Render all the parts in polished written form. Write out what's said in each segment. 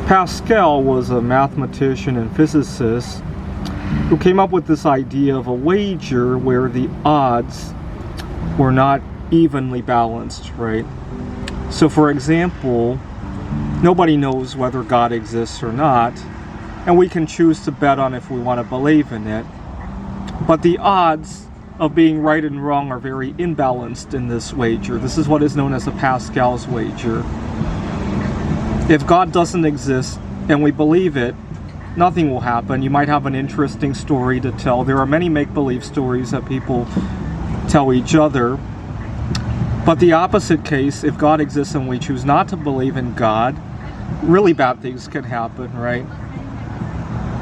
Pascal was a mathematician and physicist who came up with this idea of a wager where the odds were not evenly balanced, right? So for example, nobody knows whether God exists or not, and we can choose to bet on if we want to believe in it. But the odds of being right and wrong are very imbalanced in this wager. This is what is known as a Pascal's wager. If God doesn't exist and we believe it, nothing will happen. You might have an interesting story to tell. There are many make-believe stories that people tell each other. But the opposite case, if God exists and we choose not to believe in God, really bad things can happen, right?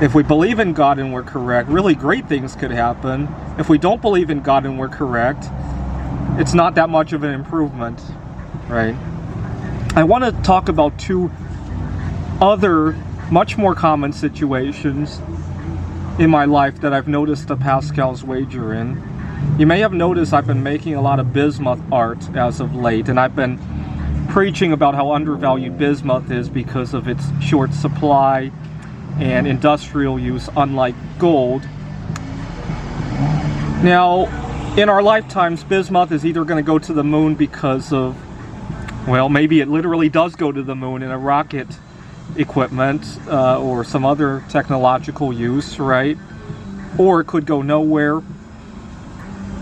If we believe in God and we're correct, really great things could happen. If we don't believe in God and we're correct, it's not that much of an improvement, right? I want to talk about two other much more common situations in my life that I've noticed the Pascal's wager in. You may have noticed I've been making a lot of bismuth art as of late, and I've been preaching about how undervalued bismuth is because of its short supply and industrial use, unlike gold. Now, in our lifetimes, bismuth is either going to go to the moon because of, well, maybe it literally does go to the moon in a rocket equipment or some other technological use, right? Or it could go nowhere.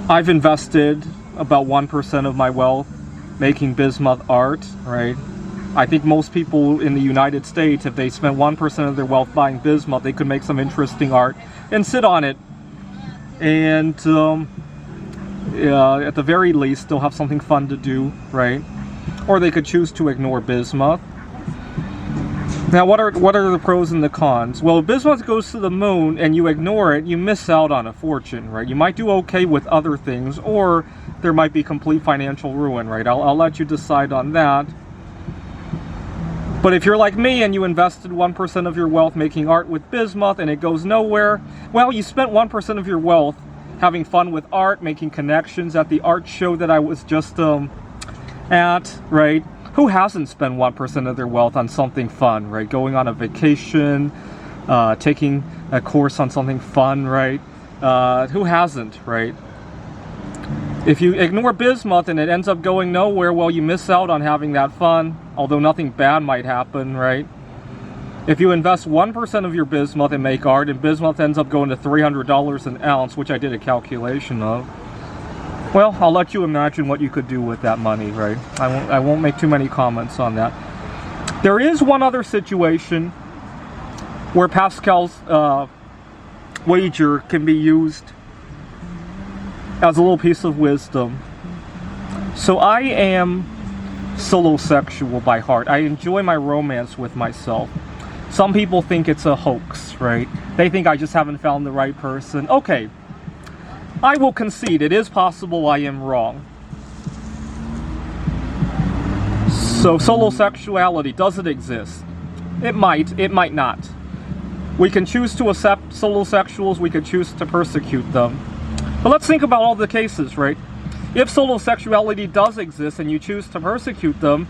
I've invested about 1% of my wealth making bismuth art, right? I think most people in the United States, if they spent 1% of their wealth buying bismuth, they could make some interesting art and sit on it. And at the very least, they'll have something fun to do, right? Or they could choose to ignore bismuth. Now, what are the pros and the cons? Well, if bismuth goes to the moon and you ignore it, you miss out on a fortune, right? You might do okay with other things, or there might be complete financial ruin, right? I'll let you decide on that. But if you're like me and you invested 1% of your wealth making art with bismuth and it goes nowhere, well, you spent 1% of your wealth having fun with art, making connections at the art show that I was just at, right? Who hasn't spent 1% of their wealth on something fun, right? Going on a vacation, taking a course on something fun, right? Who hasn't, right? If you ignore bismuth and it ends up going nowhere, well, you miss out on having that fun, although nothing bad might happen, right? If you invest 1% of your bismuth and make art, and bismuth ends up going to $300 an ounce, which I did a calculation of, well, I'll let you imagine what you could do with that money, right? I won't make too many comments on that. There is one other situation where Pascal's wager can be used as a little piece of wisdom. So I am solosexual by heart. I enjoy my romance with myself. Some people think it's a hoax, right? They think I just haven't found the right person. Okay. I will concede it is possible I am wrong. So solosexuality, does it exist? It might not. We can choose to accept solosexuals, we could choose to persecute them. But let's think about all the cases, right? If solosexuality does exist and you choose to persecute them,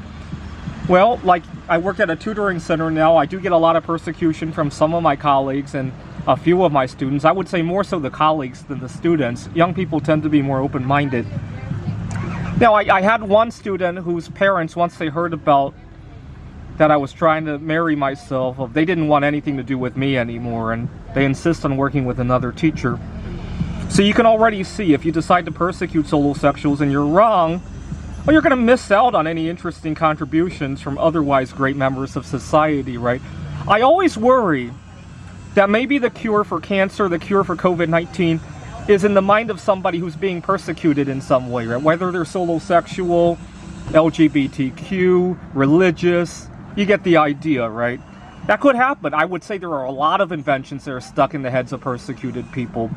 well, like I work at a tutoring center now, I do get a lot of persecution from some of my colleagues and a few of my students. I would say more so the colleagues than the students. Young people tend to be more open-minded. Now, I had one student whose parents, once they heard about that I was trying to marry myself, they didn't want anything to do with me anymore, and they insist on working with another teacher. So you can already see, if you decide to persecute solosexuals and you're wrong, well, you're going to miss out on any interesting contributions from otherwise great members of society, right? I always worry that maybe the cure for cancer, the cure for COVID-19, is in the mind of somebody who's being persecuted in some way, right? Whether they're solosexual, LGBTQ, religious, you get the idea, right? That could happen. I would say there are a lot of inventions that are stuck in the heads of persecuted people.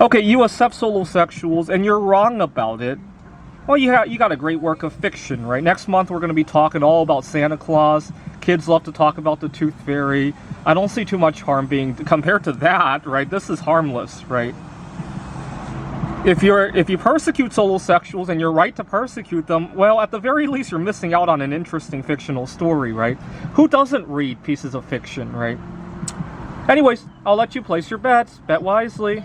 Okay, you accept solosexuals and you're wrong about it. Well, you got a great work of fiction, right? Next month we're going to be talking all about Santa Claus. Kids love to talk about the Tooth Fairy. I don't see too much harm being compared to that, right? This is harmless, right? If you persecute solosexuals, and you're right to persecute them, well, at the very least, you're missing out on an interesting fictional story, right? Who doesn't read pieces of fiction, right? Anyways, I'll let you place your bets. Bet wisely.